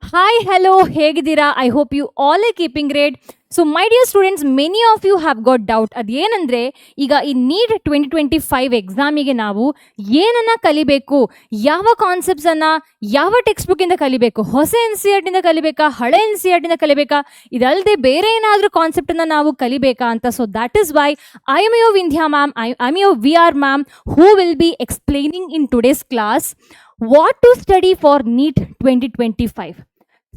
Hi, hello, ಹೇಗಿದ್ದೀರಾ? I hope you all are keeping great. So, my dear students, many of you have got doubt. ಅದೇನಂದ್ರೆ ಈಗ ಈ neat 2025 ಎಕ್ಸಾಮಿಗೆ ನಾವು ಏನನ್ನ ಕಲಿಬೇಕು, ಯಾವ ಕಾನ್ಸೆಪ್ಟ್ಸ್ ಅನ್ನ ಯಾವ ಟೆಕ್ಸ್ಟ್ ಬುಕ್ ಇಂದ ಕಲಿಬೇಕು, ಹೊಸ ಎನ್ ಸಿ ಆರ್ ಟಿಂದ ಕಲಿಬೇಕಾ, ಹಳೆ ಎನ್ ಸಿ ಆರ್ ಟಿಂದ ಕಲಿಬೇಕಾ, ಇದಲ್ಲದೆ ಬೇರೆ ಏನಾದರೂ ಕಾನ್ಸೆಪ್ಟ್ ಅನ್ನ ನಾವು ಕಲಿಬೇಕಾ ಅಂತ. So that is why I am your Vindhya ma'am, I am your V R ma'am, who will be explaining in today's class what to study for NEET 2025.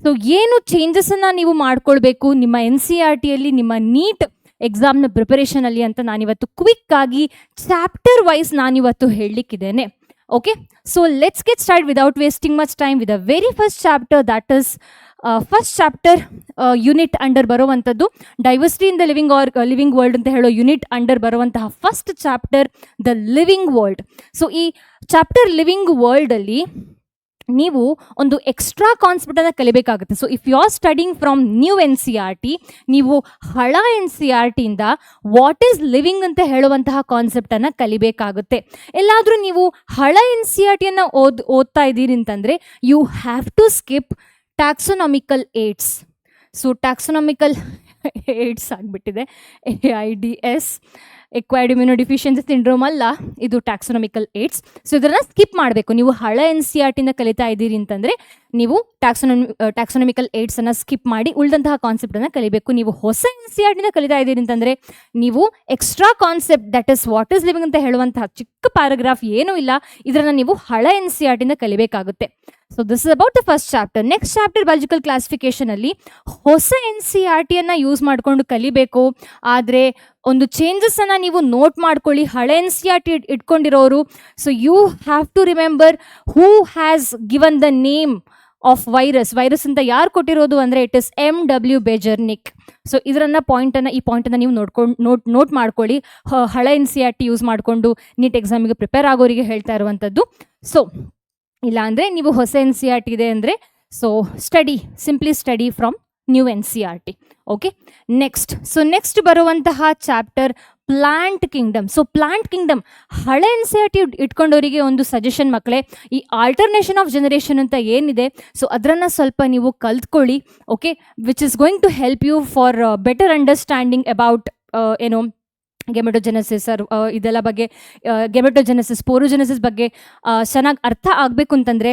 So ಏನು ಚೇಂಜಸನ್ನು ನೀವು ಮಾಡ್ಕೊಳ್ಬೇಕು ನಿಮ್ಮ ಎನ್ ಸಿ ಆರ್ ಟಿಯಲ್ಲಿ ನಿಮ್ಮ ನೀಟ್ ಎಕ್ಸಾಮ್ನ ಪ್ರಿಪರೇಷನಲ್ಲಿ ಅಂತ ನಾನಿವತ್ತು ಕ್ವಿಕ್ಕಾಗಿ chapter wise ನಾನಿವತ್ತು ಹೇಳಲಿಕ್ಕಿದ್ದೇನೆ. Okay, so let's get start without wasting much time with the very first chapter, that is first chapter unit under ಬರುವಂಥದ್ದು diversity in the living world ಅಂತ ಹೇಳೋ unit under ಬರುವಂತಹ first chapter the living world. So ಈ chapter living ವರ್ಲ್ಡಲ್ಲಿ ನೀವು ಒಂದು extra ಕಾನ್ಸೆಪ್ಟನ್ನು ಕಲಿಬೇಕಾಗುತ್ತೆ. So if you are studying from new N C R T, ನೀವು ಹಳ ಎನ್ ಸಿ ಆರ್ ಟಿಯಿಂದ ವಾಟ್ ಈಸ್ ಲಿವಿಂಗ್ ಅಂತ ಹೇಳುವಂತಹ ಕಾನ್ಸೆಪ್ಟನ್ನು ಕಲಿಬೇಕಾಗುತ್ತೆ. ಎಲ್ಲಾದರೂ ನೀವು ಹಳ ಎನ್ ಸಿ ಆರ್ ಟಿಯನ್ನು ಓದ್ತಾ ಇದ್ದೀರಿ ಅಂತಂದರೆ you have to skip taxonomical aids. So taxonomical aids ಆಗಿಬಿಟ್ಟಿದೆ, AIDS, ಎಕ್ವೈರ್ಡ್ ಇಮ್ಯುನೋಡಿಫಿಷಿಯನ್ಸಿ ಸಿಂಡ್ರೋಮ್ ಅಲ್ಲ, ಇದು ಟ್ಯಾಕ್ಸೊನಾಮಿಕಲ್ ಏಡ್ಸ್. ಸೊ ಇದನ್ನು ಸ್ಕಿಪ್ ಮಾಡಬೇಕು. ನೀವು ಹಳೆ ಎನ್ ಸಿ ಆರ್ ಟಿಂದ ಕಲಿತಾ ಇದ್ದೀರಿ ಅಂತಂದರೆ ನೀವು ಟ್ಯಾಕ್ಸೊನಾಮಿಕಲ್ ಏಡ್ಸನ್ನು ಸ್ಕಿಪ್ ಮಾಡಿ ಉಳಿದಂತಹ ಕಾನ್ಸೆಪ್ಟನ್ನು ಕಲಿಬೇಕು. ನೀವು ಹೊಸ ಎನ್ ಸಿ ಆರ್ ಟಿಂದ ಕಲಿತಾ ಇದ್ದೀರಿ ಅಂತಂದರೆ ನೀವು extra concept that is what is living ಅಂತ ಹೇಳುವಂತಹ ಚಿಕ್ಕ ಪ್ಯಾರಾಗ್ರಾಫ್ ಏನೂ ಇಲ್ಲ, ಇದನ್ನು ನೀವು ಹಳೆ ಎನ್ ಸಿ ಆರ್ ಟಿಂದ ಕಲಿಬೇಕಾಗುತ್ತೆ. So this is about the first chapter. Next chapter biological ಕ್ಲಾಸಿಫಿಕೇಷನಲ್ಲಿ ಹೊಸ ಎನ್ ಸಿ ಆರ್ ಟಿಯನ್ನು ಯೂಸ್ ಮಾಡಿಕೊಂಡು ಕಲಿಬೇಕು. ಆದರೆ ಒಂದು ಚೇಂಜಸನ್ನು ನೀವು ನೋಟ್ ಮಾಡ್ಕೊಳ್ಳಿ. ಹಳೆ ಎನ್ ಸಿ ಆರ್ ಟಿ ಇಟ್ಕೊಂಡಿರೋರು, so you have to remember who has given the name of virus ಅಂತ ಯಾರು ಕೊಟ್ಟಿರೋದು ಅಂದರೆ ಇಟ್ ಇಸ್ MW ಬೆಜರ್ನಿಕ್. ಸೊ ಈ ಪಾಯಿಂಟನ್ನು ನೀವು ನೋಟ್ ಮಾಡ್ಕೊಳ್ಳಿ. ಹಳೆ N C R T use ಮಾಡಿಕೊಂಡು ನೀಟ್ ಎಕ್ಸಾಮಿಗೆ ಪ್ರಿಪೇರ್ ಆಗೋರಿಗೆ ಹೇಳ್ತಾ ಇರುವಂಥದ್ದು. ಸೊ ಇಲ್ಲ ಅಂದರೆ ನೀವು ಹೊಸ ಎನ್ ಸಿ ಆರ್ ಟಿ ಇದೆ ಅಂದರೆ so simply study from new N C R T. Okay, next ಬರುವಂತಹ chapter plant kingdom. So plant kingdom ಹಳೆ ಎನ್ ಸಿ ಆರ್ ಟಿ ಇಟ್ಕೊಂಡವರಿಗೆ ಒಂದು ಸಜೆಷನ್ ಮಕ್ಕಳೇ, ಈ ಆಲ್ಟರ್ನೇಷನ್ ಆಫ್ ಜನರೇಷನ್ ಅಂತ ಏನಿದೆ ಸೊ ಅದನ್ನು ಸ್ವಲ್ಪ ನೀವು ಕಲ್ತ್ಕೊಳ್ಳಿ. Okay, which is going to help you for better understanding about gametogenesis ಇದೆಲ್ಲ ಬಗ್ಗೆ, ಗೆಮೆಟೋಜೆನೆಸಿಸ್ ಸ್ಪೋರೋಜೆನೆಸಿಸ್ ಬಗ್ಗೆ ಚೆನ್ನಾಗಿ ಅರ್ಥ ಆಗಬೇಕು ಅಂತಂದರೆ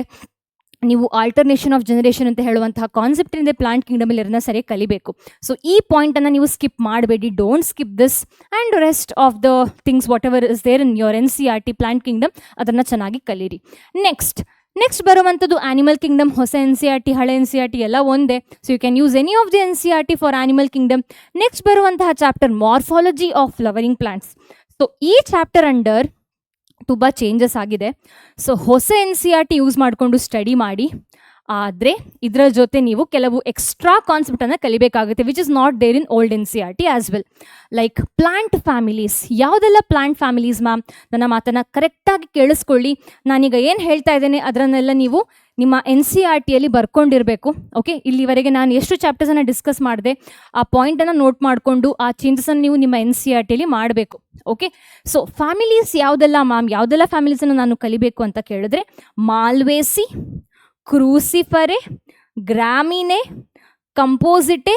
ನೀವು ಆಲ್ಟರ್ನೇಷನ್ ಆಫ್ ಜನರೇಷನ್ ಅಂತ ಹೇಳುವಂತಹ ಕಾನ್ಸೆಪ್ಟ್ ಏನಿದೆ ಪ್ಲಾಂಟ್ ಕಿಂಗ್ಡಮಲ್ಲಿ ಅದನ್ನ ಸರಿಯಾಗಿ ಕಲಿಬೇಕು. ಸೊ ಈ ಪಾಯಿಂಟನ್ನು ನೀವು ಸ್ಕಿಪ್ ಮಾಡಬೇಡಿ, don't skip this and rest of the things whatever is there in your N C R T plant kingdom, ಅದನ್ನು ಚೆನ್ನಾಗಿ ಕಲೀರಿ. ನೆಕ್ಸ್ಟ್ ಬರುವಂಥದ್ದು ಆನಿಮಲ್ ಕಿಂಗ್ಡಮ್. ಹೊಸ ಎನ್ ಸಿ ಆರ್ ಟಿ ಹಳೆ ಎನ್ ಸಿ ಆರ್ ಟಿ ಎಲ್ಲ ಒಂದೇ. So you can use any of the N C R T for animal kingdom. Next ಬರುವಂತಹ chapter morphology of flowering plants. So ಈ chapter under ತುಂಬ changes ಆಗಿದೆ. So ಹೊಸ N C R T use ಮಾಡಿಕೊಂಡು study ಮಾಡಿ, ಆದರೆ ಇದರ ಜೊತೆ ನೀವು ಕೆಲವು ಎಕ್ಸ್ಟ್ರಾ ಕಾನ್ಸೆಪ್ಟನ್ನು ಕಲಿಬೇಕಾಗುತ್ತೆ which is not there in old N C R T as well. Like plant families. ಯಾವುದೆಲ್ಲ ಪ್ಲಾಂಟ್ ಫ್ಯಾಮಿಲೀಸ್ ಮ್ಯಾಮ್? ನನ್ನ ಮಾತನ್ನು ಕರೆಕ್ಟಾಗಿ ಕೇಳಿಸ್ಕೊಳ್ಳಿ. ನಾನೀಗ ಏನು ಹೇಳ್ತಾ ಇದ್ದೇನೆ ಅದರನ್ನೆಲ್ಲ ನೀವು ನಿಮ್ಮ ಎನ್ ಸಿ ಆರ್ ಟಿಯಲ್ಲಿ ಬರ್ಕೊಂಡಿರಬೇಕು. ಓಕೆ, ಇಲ್ಲಿವರೆಗೆ ನಾನು ಎಷ್ಟು ಚಾಪ್ಟರ್ಸನ್ನು ಡಿಸ್ಕಸ್ ಮಾಡಿದೆ ಆ ಪಾಯಿಂಟನ್ನು ನೋಟ್ ಮಾಡಿಕೊಂಡು ಆ ಚೇಂಜಸನ್ನು ನೀವು ನಿಮ್ಮ ಎನ್ ಸಿ ಆರ್ ಟಿಯಲ್ಲಿ ಮಾಡಬೇಕು. ಓಕೆ, ಸೊ ಫ್ಯಾಮಿಲೀಸ್ ಯಾವುದೆಲ್ಲ ಮ್ಯಾಮ್, ಯಾವುದೆಲ್ಲ ಫ್ಯಾಮಿಲೀಸನ್ನು ನಾನು ಕಲಿಬೇಕು ಅಂತ ಕೇಳಿದ್ರೆ malvaceae, cruciferae, gramineae, compositae,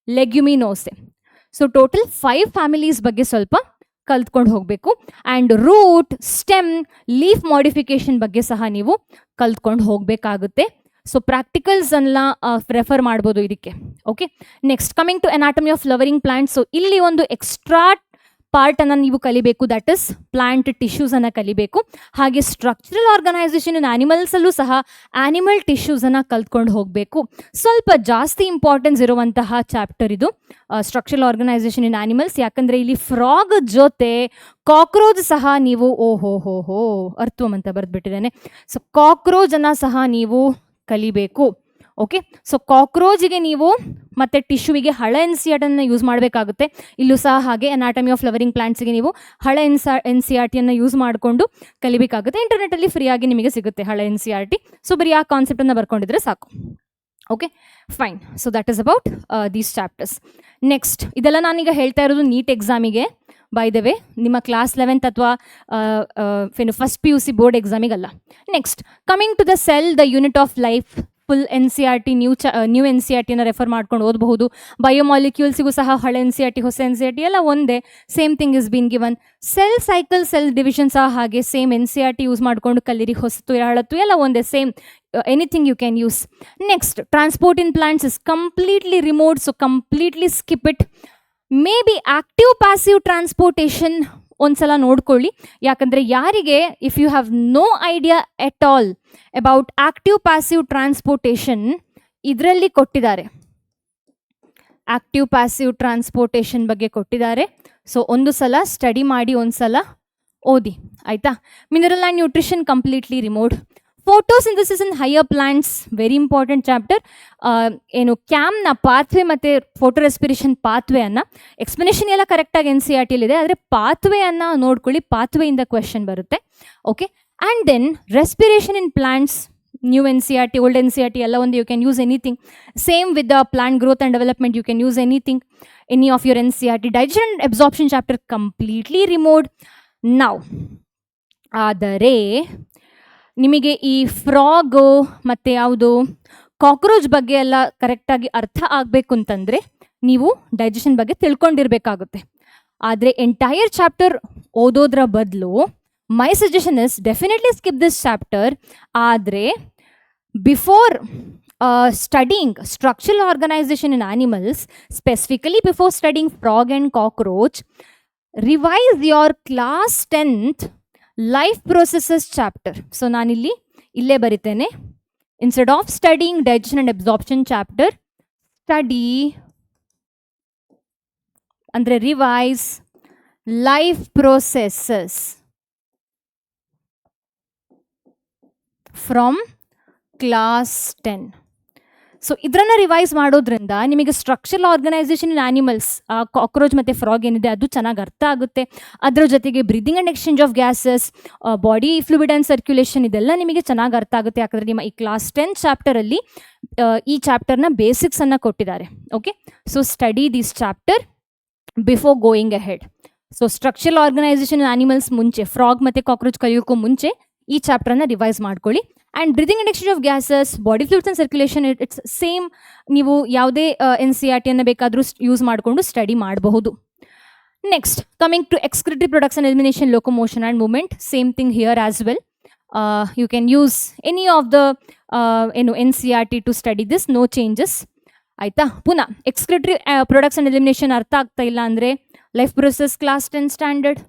leguminosae. So total 5 families ಬಗ್ಗೆ ಸ್ವಲ್ಪ ಕಲ್ತ್ಕೊಂಡು ಹೋಗಬೇಕು. And root, stem, leaf modification ಬಗ್ಗೆ ಸಹ ನೀವು ಕಲ್ತ್ಕೊಂಡು ಹೋಗಬೇಕಾಗುತ್ತೆ. ಸೊ ಪ್ರಾಕ್ಟಿಕಲ್ಸನ್ನ ರೆಫರ್ ಮಾಡ್ಬೋದು ಇದಕ್ಕೆ. Okay, next coming to anatomy of flowering plant. So ಇಲ್ಲಿ ಒಂದು ಎಕ್ಸ್ಟ್ರಾ ಪಾರ್ಟನ್ನು ನೀವು ಕಲಿಬೇಕು, ದಟ್ ಇಸ್ ಪ್ಲಾಂಟ್ ಟಿಶ್ಯೂಸನ್ನು ಕಲಿಬೇಕು. ಹಾಗೆ ಸ್ಟ್ರಕ್ಚರಲ್ ಆರ್ಗನೈಸೇಷನ್ ಇನ್ ಆ್ಯನಿಮಲ್ಸಲ್ಲೂ ಸಹ ಆ್ಯನಿಮಲ್ ಟಿಶ್ಯೂಸನ್ನು ಕಲ್ತ್ಕೊಂಡು ಹೋಗಬೇಕು. ಸ್ವಲ್ಪ ಜಾಸ್ತಿ ಇಂಪಾರ್ಟೆನ್ಸ್ ಇರುವಂತಹ ಚಾಪ್ಟರ್ ಇದು, ಸ್ಟ್ರಕ್ಚರಲ್ ಆರ್ಗನೈಸೇಷನ್ ಇನ್ ಆ್ಯನಿಮಲ್ಸ್. ಯಾಕಂದರೆ ಇಲ್ಲಿ ಫ್ರಾಗ್ ಜೊತೆ ಕಾಕ್ರೋಚ್ ಸಹ ನೀವು ಅರ್ಥವಂ ಅಂತ ಬರೆದ್ಬಿಟ್ಟಿದ್ದೇನೆ. ಸೊ ಕಾಕ್ರೋಚನ್ನು ಸಹ ನೀವು ಕಲಿಬೇಕು. ಓಕೆ, ಸೊ ಕಾಕ್ರೋಚಿಗೆ ನೀವು ಮತ್ತು ಟಿಶ್ಯೂವಿಗೆ ಹಳೆ ಎನ್ ಸಿ ಆರ್ ಟಿಯನ್ನು ಯೂಸ್ ಮಾಡಬೇಕಾಗುತ್ತೆ. ಇಲ್ಲೂ ಸಹ ಹಾಗೆ ಅನಾಟಮಿ ಆಫ್ ಫ್ಲವರಿಂಗ್ ಪ್ಲಾಂಟ್ಸಿಗೆ ನೀವು ಹಳೆ ಎನ್ ಸಿ ಆರ್ ಟಿಯನ್ನು ಯೂಸ್ ಮಾಡಿಕೊಂಡು ಕಲಿಬೇಕಾಗುತ್ತೆ. ಇಂಟರ್ನೆಟ್ಟಲ್ಲಿ ಫ್ರೀಯಾಗಿ ನಿಮಗೆ ಸಿಗುತ್ತೆ ಹಳೆ N C R T. So ಬರೀ ಆ ಕಾನ್ಸೆಪ್ಟನ್ನು ಬರ್ಕೊಂಡಿದ್ರೆ ಸಾಕು. Okay, fine. So that is about these chapters. Next ಇದೆಲ್ಲ ನಾನೀಗ ಹೇಳ್ತಾ ಇರೋದು ನೀಟ್ ಎಕ್ಸಾಮಿಗೆ. ಬೈ ದ ವೇ ನಿಮ್ಮ ಕ್ಲಾಸ್ 11th ಅಥವಾ ಫಸ್ಟ್ PUC ಬೋರ್ಡ್ ಎಕ್ಸಾಮಿಗಲ್ಲ. Next coming to the cell, the unit of life, full NCERT new NCERTನ ರೆಫರ್ ಮಾಡ್ಕೊಂಡು ಓದಬಹುದು. ಬಯೋಮಾಲಿಕ್ಯೂಲ್ಸಿಗೂ ಸಹ ಹಳೆ NCERT ಹೊಸ NCERT ಎಲ್ಲ ಒಂದೇ, same thing is been given. Cell cycle cell division ಸಹ ಹಾಗೆ ಸೇಮ್ NCERT ಯೂಸ್ ಮಾಡ್ಕೊಂಡು ಕಲೀರಿ, ಹೊಸತು ಹಳತ್ತು ಎಲ್ಲ ಒಂದೇ, same anything you can use. Next, transport in plants is completely remote, so completely skip it. May be active passive transportation ಒಂದ್ಸಲ ನೋಡ್ಕೊಳ್ಳಿ, ಯಾಕಂದರೆ ಯಾರಿಗೆ if you have no idea at all about active passive transportation, ಇದರಲ್ಲಿ ಕೊಟ್ಟಿದ್ದಾರೆ, active passive transportation ಬಗ್ಗೆ ಕೊಟ್ಟಿದ್ದಾರೆ. So ಒಂದು ಸಲ ಸ್ಟಡಿ ಮಾಡಿ, ಒಂದು ಸಲ ಓದಿ, ಆಯಿತಾ. Mineral and nutrition completely remote. Photosynthesis in higher plants, very important chapter. ಏನು ಕ್ಯಾಮ್ನ ಪಾತ್ವೆ ಮತ್ತು ಫೋಟೋ ರೆಸ್ಪಿರೇಷನ್ ಪಾತ್ವೆಯನ್ನು ಎಕ್ಸ್ಪ್ಲನೇಷನ್ ಎಲ್ಲ ಕರೆಕ್ಟಾಗಿ NCERTಯಲ್ಲಿದೆ, ಆದರೆ ಪಾತ್ವೆಯನ್ನು ನೋಡ್ಕೊಳ್ಳಿ, ಪಾತ್ವೆಯಿಂದ ಕ್ವೆಶನ್ ಬರುತ್ತೆ. Okay, and then respiration in plants, new NCERT, old NCERT ಎಲ್ಲ ಒಂದು, you can use anything. Same with the plant growth and development, you can use anything, any of your NCERT. Digestion and absorption chapter completely remote. ನಾವು ಆದರೆ ನಿಮಗೆ ಈ frog ಮತ್ತು ಯಾವುದು cockroach ಬಗ್ಗೆ ಎಲ್ಲ ಕರೆಕ್ಟಾಗಿ ಅರ್ಥ ಆಗಬೇಕು ಅಂತಂದರೆ ನೀವು ಡೈಜೆಷನ್ ಬಗ್ಗೆ ತಿಳ್ಕೊಂಡಿರಬೇಕಾಗುತ್ತೆ. ಆದರೆ ಎಂಟೈರ್ ಚಾಪ್ಟರ್ ಓದೋದ್ರ ಬದಲು my suggestion is definitely skip this chapter. ಆದರೆ before studying structural organisation in animals, specifically before studying frog and cockroach, revise your class 10th life processes chapter. So ನಾನಿಲ್ಲಿ ಇಲ್ಲೇ ಬರಿತೇನೆ, instead of studying digestion and absorption chapter, study ಅಂದರೆ revise life processes from class 10. So ಇದನ್ನು revise ಮಾಡೋದ್ರಿಂದ ನಿಮಗೆ structural organisation in animals, cockroach ಮತ್ತು frog ಏನಿದೆ ಅದು ಚೆನ್ನಾಗಿ ಅರ್ಥ ಆಗುತ್ತೆ. ಅದರ ಜೊತೆಗೆ breathing and exchange of gases, body fluid and circulation, ಇದೆಲ್ಲ ನಿಮಗೆ ಚೆನ್ನಾಗಿ ಅರ್ಥ ಆಗುತ್ತೆ. ಯಾಕಂದರೆ ನಿಮ್ಮ ಈ ಕ್ಲಾಸ್ 10 ಚಾಪ್ಟರಲ್ಲಿ ಈ ಚಾಪ್ಟರ್ನ ಬೇಸಿಕ್ಸನ್ನು ಕೊಟ್ಟಿದ್ದಾರೆ. Okay, so study this chapter before going ahead. So structural organisation in animals ಮುಂಚೆ, ಫ್ರಾಗ್ ಮತ್ತು ಕಾಕ್ರೋಚ್ ಕಲಿಯೋಕ್ಕೂ ಮುಂಚೆ ಈ ಚಾಪ್ಟರ್ನ ರಿವೈಸ್ ಮಾಡ್ಕೊಳ್ಳಿ. And breathing and exchange of gases, body fluids and circulation, it's same. ನೀವು ಯಾವುದೇ NCERTಯನ್ನು ಬೇಕಾದರೂ ಯೂಸ್ ಮಾಡಿಕೊಂಡು ಸ್ಟಡಿ ಮಾಡಬಹುದು. Next, coming to excretory products and elimination, locomotion and movement, same thing here as well. You can use any of the NCERT to study this, no changes, ಆಯಿತಾ. ಪುನಃ excretory products and elimination ಅರ್ಥ ಆಗ್ತಾ ಇಲ್ಲ ಅಂದರೆ life process class 10 standard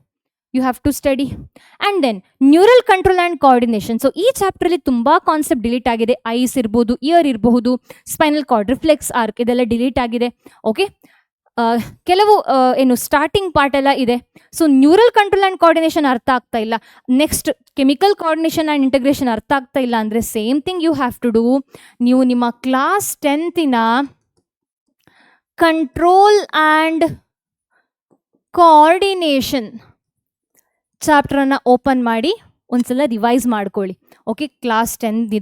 you have to study. And then neural control and coordination. So ಈ ಚಾಪ್ಟ್ರಲ್ಲಿ ತುಂಬ concept delete ಆಗಿದೆ. ಐಸ್ ಇರ್ಬೋದು, ಇಯರ್ ಇರಬಹುದು, ಸ್ಪೈನಲ್ ಕಾರ್ಡ್, ರಿಫ್ಲೆಕ್ಸ್ ಆರ್ಕ್, ಇದೆಲ್ಲ ಡಿಲೀಟ್ ಆಗಿದೆ. ಓಕೆ, ಕೆಲವು ಸ್ಟಾರ್ಟಿಂಗ್ ಪಾರ್ಟ್ ಎಲ್ಲ ಇದೆ. So neural control and coordination ಅರ್ಥ ಆಗ್ತಾ ಇಲ್ಲ, next chemical coordination and integration ಅರ್ಥ ಆಗ್ತಾ ಇಲ್ಲ ಅಂದರೆ same thing you have to do. ನೀವು ನಿಮ್ಮ class 10th control and coordination ಚಾಪ್ಟ್ರನ್ನು ಓಪನ್ ಮಾಡಿ ಒಂದ್ಸಲ ರಿವೈಸ್ ಮಾಡ್ಕೊಳ್ಳಿ. ಓಕೆ, ಕ್ಲಾಸ್ 10th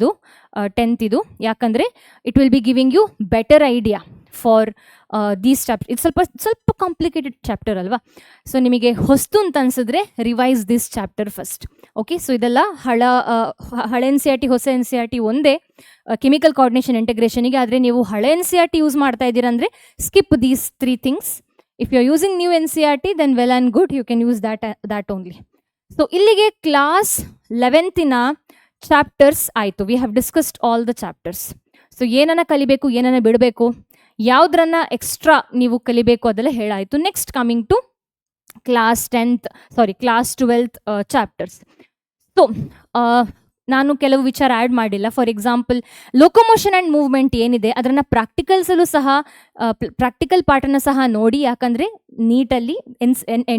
ಇದು, ಯಾಕಂದರೆ it will be giving you better idea for these chapter. ಇದು ಸ್ವಲ್ಪ ಕಾಂಪ್ಲಿಕೇಟೆಡ್ ಚಾಪ್ಟರ್ ಅಲ್ವಾ, ಸೊ ನಿಮಗೆ ಹೊಸ್ತು ಅಂತ ಅನ್ಸಿದ್ರೆ revise this chapter first. Okay, so ಇದೆಲ್ಲ ಹಳೆ NCERT ಹೊಸ NCERT ಒಂದೇ ಕೆಮಿಕಲ್ ಕೋಆರ್ಡಿನೇಷನ್ ಇಂಟಗ್ರೇಷನಿಗೆ. ಆದರೆ ನೀವು ಹಳೆ NCERT ಯೂಸ್ ಮಾಡ್ತಾ ಇದ್ದೀರಾ ಅಂದರೆ skip these 3 things. If you are using new NCERT, then well and good, you can use that only. So ಇಲ್ಲಿಗೆ ಕ್ಲಾಸ್ 11th ಚಾಪ್ಟರ್ಸ್ ಆಯಿತು. We have discussed all the chapters. So ಏನನ್ನ ಕಲಿಬೇಕು, ಏನನ್ನ ಬಿಡಬೇಕು, ಯಾವುದ್ರನ್ನ ಎಕ್ಸ್ಟ್ರಾ ನೀವು ಕಲಿಬೇಕು ಅದೆಲ್ಲ ಹೇಳಾಯಿತು. Next coming to class 12th chapters. So ನಾನು ಕೆಲವು ವಿಚಾರ ಆ್ಯಡ್ ಮಾಡಿಲ್ಲ. For example locomotion and movement ಏನಿದೆ ಅದನ್ನು ಪ್ರಾಕ್ಟಿಕಲ್ಸಲ್ಲೂ ಸಹ ಪ್ರಾಕ್ಟಿಕಲ್ ಪಾರ್ಟನ್ನು ಸಹ ನೋಡಿ, ಯಾಕಂದರೆ ನೀಟಲ್ಲಿ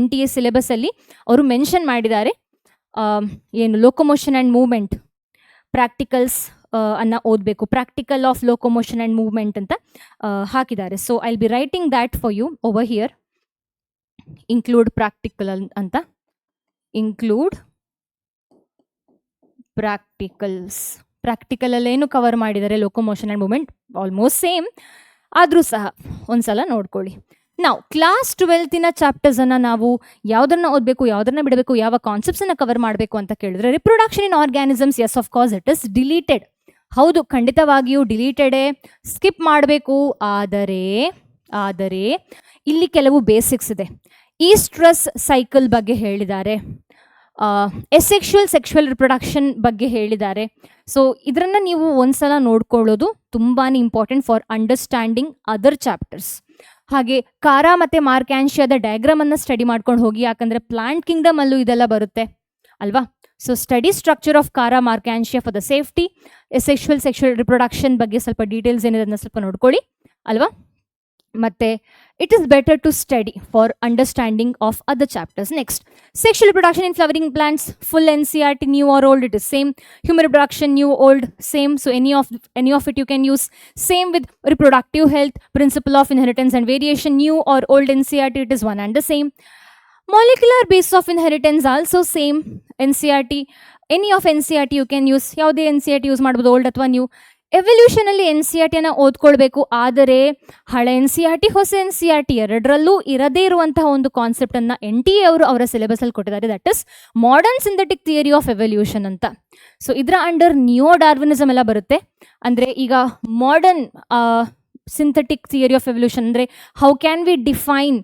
NTA ಸಿಲೆಬಸ್ಸಲ್ಲಿ ಅವರು ಮೆನ್ಷನ್ ಮಾಡಿದ್ದಾರೆ ಏನು ಲೊಕೊಮೋಷನ್ ಆ್ಯಂಡ್ ಮೂವ್ಮೆಂಟ್ ಪ್ರಾಕ್ಟಿಕಲ್ಸ್ ಅನ್ನು ಓದಬೇಕು. Practical of locomotion and movement ಅಂತ ಹಾಕಿದ್ದಾರೆ. So I will be writing that for you over here. Include practical ಅಂತ, ಇನ್ಕ್ಲೂಡ್ ಪ್ರಾಕ್ಟಿಕಲಲ್ಲೇನು ಕವರ್ ಮಾಡಿದ್ದಾರೆ locomotion and movement almost same, ಆದರೂ ಸಹ ಒಂದ್ಸಲ ನೋಡ್ಕೊಳ್ಳಿ. ನಾವು ಕ್ಲಾಸ್ 12th ಚಾಪ್ಟರ್ಸನ್ನು ನಾವು ಯಾವುದನ್ನು ಓದಬೇಕು, ಯಾವುದನ್ನು ಬಿಡಬೇಕು, ಯಾವ ಕಾನ್ಸೆಪ್ಟ್ಸನ್ನು ಕವರ್ ಮಾಡಬೇಕು ಅಂತ ಕೇಳಿದ್ರೆ reproduction in organisms, yes of course it is deleted. ಹೌದು, ಖಂಡಿತವಾಗಿಯೂ ಡಿಲೀಟೆಡೇ, ಸ್ಕಿಪ್ ಮಾಡಬೇಕು. ಆದರೆ ಇಲ್ಲಿ ಕೆಲವು ಬೇಸಿಕ್ಸ್ ಇದೆ. ಈಸ್ಟ್ರಸ್ ಸೈಕಲ್ ಬಗ್ಗೆ ಹೇಳಿದ್ದಾರೆ, ಸೆಕ್ಷುವಲ್ ರಿಪ್ರೊಡಕ್ಷನ್ ಬಗ್ಗೆ ಹೇಳಿದ್ದಾರೆ. ಸೊ ಇದನ್ನು ನೀವು ಒಂದ್ಸಲ ನೋಡ್ಕೊಳ್ಳೋದು ತುಂಬಾ important for understanding other chapters. ಹಾಗೆ ಕಾರಾ ಮತ್ತು ಮಾರ್ಕ್ಯಾನ್ಶಿಯಾದ ಡಯಾಗ್ರಾಮನ್ನು ಸ್ಟಡಿ ಮಾಡ್ಕೊಂಡು ಹೋಗಿ, ಯಾಕಂದರೆ ಪ್ಲಾಂಟ್ ಕಿಂಗ್ಡಮ್ ಅಲ್ಲೂ ಇದೆಲ್ಲ ಬರುತ್ತೆ ಅಲ್ವಾ. So study structure of chara marchantia for the safety, sexual reproduction ಬಗ್ಗೆ ಸ್ವಲ್ಪ ಡೀಟೇಲ್ಸ್ ಏನಿದೆ ಅದನ್ನ ಸ್ವಲ್ಪ ನೋಡ್ಕೊಳ್ಳಿ ಅಲ್ವಾ. ಮತ್ತೆ it is better to study for understanding of other chapters. Next, sexual reproduction in flowering plants, full NCERT, new or old, it is same. Human reproduction, new, old, same. So any of it you can use. Same with reproductive health, principle of inheritance and variation, new or old NCERT, it is one and the same. Molecular basis of inheritance, also same. NCERT, any of NCERT you can use. ಯಾವುದೇ NCERT use ಮಾಡ್ಬೋದು, old ಅಥವಾ new. ಎವಲ್ಯೂಷನಲ್ಲಿ NCERTನ ಓದ್ಕೊಳ್ಬೇಕು. ಆದರೆ ಹಳೆ NCERT, ಹೊಸ NCERT ಎರಡರಲ್ಲೂ ಇರದೇ ಇರುವಂತಹ ಒಂದು ಕಾನ್ಸೆಪ್ಟನ್ನು NTA ಅವರು ಅವರ ಸಿಲೆಬಸಲ್ಲಿ ಕೊಟ್ಟಿದ್ದಾರೆ. That is modern synthetic theory of evolution ಅಂತ. ಸೊ ಇದರ ಅಂಡರ್ ನಿಯೋ ಡಾರ್ವಿನಿಸಮ್ ಎಲ್ಲ ಬರುತ್ತೆ. ಅಂದರೆ ಈಗ modern synthetic theory of evolution ಅಂದರೆ how can we define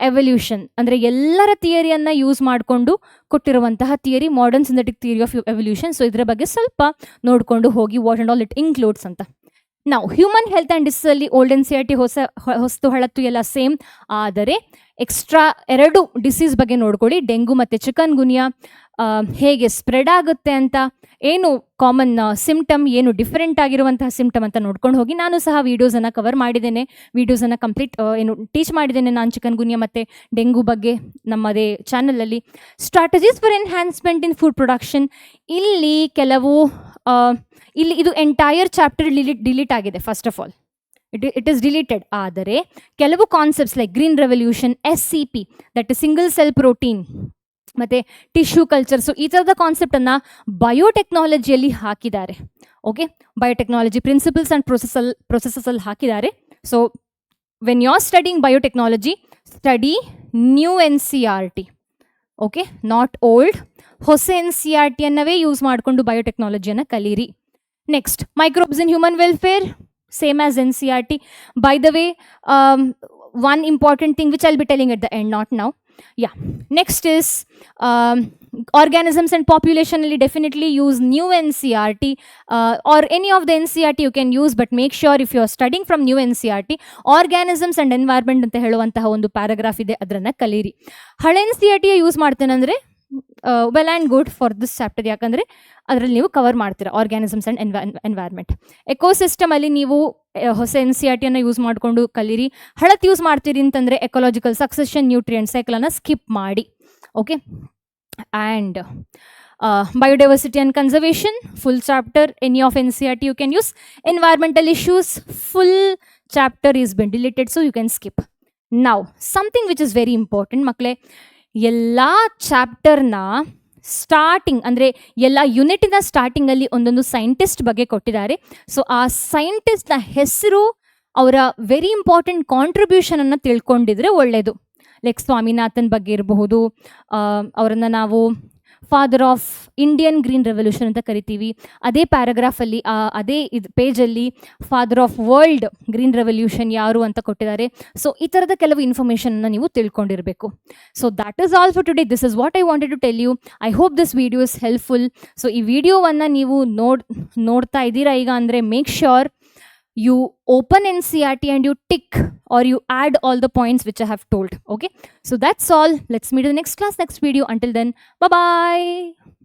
evolution, ಅಂದರೆ ಎಲ್ಲರ ಥಿಯರಿಯನ್ನು ಯೂಸ್ ಮಾಡಿಕೊಂಡು ಕೊಟ್ಟಿರುವಂತಹ theory modern synthetic theory of evolution. So ಇದರ ಬಗ್ಗೆ ಸ್ವಲ್ಪ ನೋಡಿಕೊಂಡು ಹೋಗಿ what and all it includes ಅಂತ. ನಾವು ಹ್ಯೂಮನ್ ಹೆಲ್ತ್ ಆ್ಯಂಡ್ ಡಿಸೀಸಲ್ಲಿ ಓಲ್ಡ್ NCERT, ಹೊಸತು ಹಳತ್ತು ಎಲ್ಲ ಸೇಮ್. ಆದರೆ ಎಕ್ಸ್ಟ್ರಾ 2 ಡಿಸೀಸ್ ಬಗ್ಗೆ ನೋಡ್ಕೊಳ್ಳಿ. ಡೆಂಗು ಮತ್ತು ಚಿಕನ್ ಗುನ್ಯಾ ಹೇಗೆ ಸ್ಪ್ರೆಡ್ ಆಗುತ್ತೆ ಅಂತ, ಏನು ಕಾಮನ್ ಸಿಮ್ಟಮ್, ಏನು ಡಿಫರೆಂಟ್ ಆಗಿರುವಂತಹ ಸಿಮ್ಟಮ್ ಅಂತ ನೋಡ್ಕೊಂಡು ಹೋಗಿ. ನಾನು ಸಹ ವೀಡಿಯೋಸನ್ನು ಕವರ್ ಮಾಡಿದ್ದೇನೆ, ವೀಡಿಯೋಸನ್ನು ಕಂಪ್ಲೀಟ್ ಟೀಚ್ ಮಾಡಿದ್ದೇನೆ ನಾನು ಚಿಕನ್ ಗುನ್ಯಾ ಮತ್ತು ಡೆಂಗು ಬಗ್ಗೆ ನಮ್ಮದೇ ಚಾನಲಲ್ಲಿ. Strategies for enhancement in food production, ಇಲ್ಲಿ ಕೆಲವು ಇಲ್ಲಿ ಇದು ಎಂಟೈರ್ ಚಾಪ್ಟರ್ ಡಿಲೀಟ್ ಆಗಿದೆ. First of all it is deleted. ಆದರೆ ಕೆಲವು concepts like green revolution, SCP that is single cell protein, ಮತ್ತು ಟಿಶ್ಯೂ ಕಲ್ಚರ್ಸು, ಈ ಥರದ ಕಾನ್ಸೆಪ್ಟನ್ನು ಬಯೋಟೆಕ್ನಾಲಜಿಯಲ್ಲಿ ಹಾಕಿದ್ದಾರೆ. ಓಕೆ, ಬಯೋಟೆಕ್ನಾಲಜಿ ಪ್ರಿನ್ಸಿಪಲ್ಸ್ ಆ್ಯಂಡ್ ಪ್ರೊಸೆಸಲ್ಲಿ ಹಾಕಿದ್ದಾರೆ. So when you are studying biotechnology, study new NCERT, okay, not old. ಹೊಸ NCERTಯನ್ನವೇ ಯೂಸ್ ಮಾಡಿಕೊಂಡು ಬಯೋಟೆಕ್ನಾಲಜಿಯನ್ನು ಕಲೀರಿ. Next, microbes in human welfare, same as NCERT. By the way, one important thing which I'll be telling at the end, not now. Yeah. Next is organisms and population. Definitely use new NCERT or any of the NCERT you can use, but make sure if you are studying from new NCERT, organisms and environment ಅಂತ ಹೇಳುವಂತಹ ಒಂದು paragraph ಇದೆ, ಅದನ್ನು ಕಲೀರಿ. ಹಳೆ NCERT use ಮಾಡ್ತೇನೆ ಅಂದರೆ well and good for this chapter, ಯಾಕಂದರೆ ಅದರಲ್ಲಿ ನೀವು ಕವರ್ ಮಾಡ್ತೀರಾ ಆರ್ಗ್ಯಾನಿಸಮ್ಸ್ ಆ್ಯಂಡ್ ಎನ್ವೈರ್ಮೆಂಟ್. ಎಕೋಸಿಸ್ಟಮಲ್ಲಿ ನೀವು ಹೊಸ NCERTಯನ್ನು ಯೂಸ್ ಮಾಡಿಕೊಂಡು ಕಲೀರಿ. ಹಳತ್ತು ಯೂಸ್ ಮಾಡ್ತೀರಿ ಅಂತಂದರೆ ಎಕೊಲಾಜಿಕಲ್ ಸಕ್ಸೆಷನ್, ನ್ಯೂಟ್ರಿಯೆಂಟ್ ಸೈಕಲನ್ನು ಸ್ಕಿಪ್ ಮಾಡಿ. Okay, and biodiversity and conservation, full chapter, any of NCERT you can use. Environmental issues, full chapter is been deleted, so you can skip. Now, something which is very important, ಮಕ್ಕಳೇ, ಎಲ್ಲ ಚಾಪ್ಟರ್ನ starting ಅಂದರೆ ಎಲ್ಲ ಯೂನಿಟಿನ ಸ್ಟಾರ್ಟಿಂಗಲ್ಲಿ ಒಂದೊಂದು scientist ಬಗ್ಗೆ ಕೊಟ್ಟಿದ್ದಾರೆ. So ಆ ಸೈಂಟಿಸ್ಟ್ನ ಹೆಸರು, ಅವರ ವೆರಿ ಇಂಪಾರ್ಟೆಂಟ್ ಕಾಂಟ್ರಿಬ್ಯೂಷನನ್ನು ತಿಳ್ಕೊಂಡಿದ್ರೆ ಒಳ್ಳೆಯದು. ಲೈಕ್ ಸ್ವಾಮಿನಾಥನ್ ಬಗ್ಗೆ ಇರಬಹುದು, ಅವರನ್ನು ನಾವು father of Indian green revolution ಅಂತ ಕರಿತೀವಿ. ಅದೇ ಪ್ಯಾರಾಗ್ರಾಫಲ್ಲಿ, ಅದೇ ಪೇಜಲ್ಲಿ father of world green revolution ಯಾರು ಅಂತ ಕೊಟ್ಟಿದ್ದಾರೆ. ಸೊ ಈ ಥರದ ಕೆಲವು ಇನ್ಫಾರ್ಮೇಷನ್ನ ನೀವು ತಿಳ್ಕೊಂಡಿರಬೇಕು. So that is all for today. This is what I wanted to tell you. I hope this video is helpful. So ಈ ವಿಡಿಯೋವನ್ನು ನೀವು ನೋಡ್ತಾ ಇದ್ದೀರಾ ಈಗ ಅಂದರೆ make sure you open NCERT and you tick or you add all the points which I have told. Okay, so that's all. Let's meet in the next class, next video. Until then, bye bye.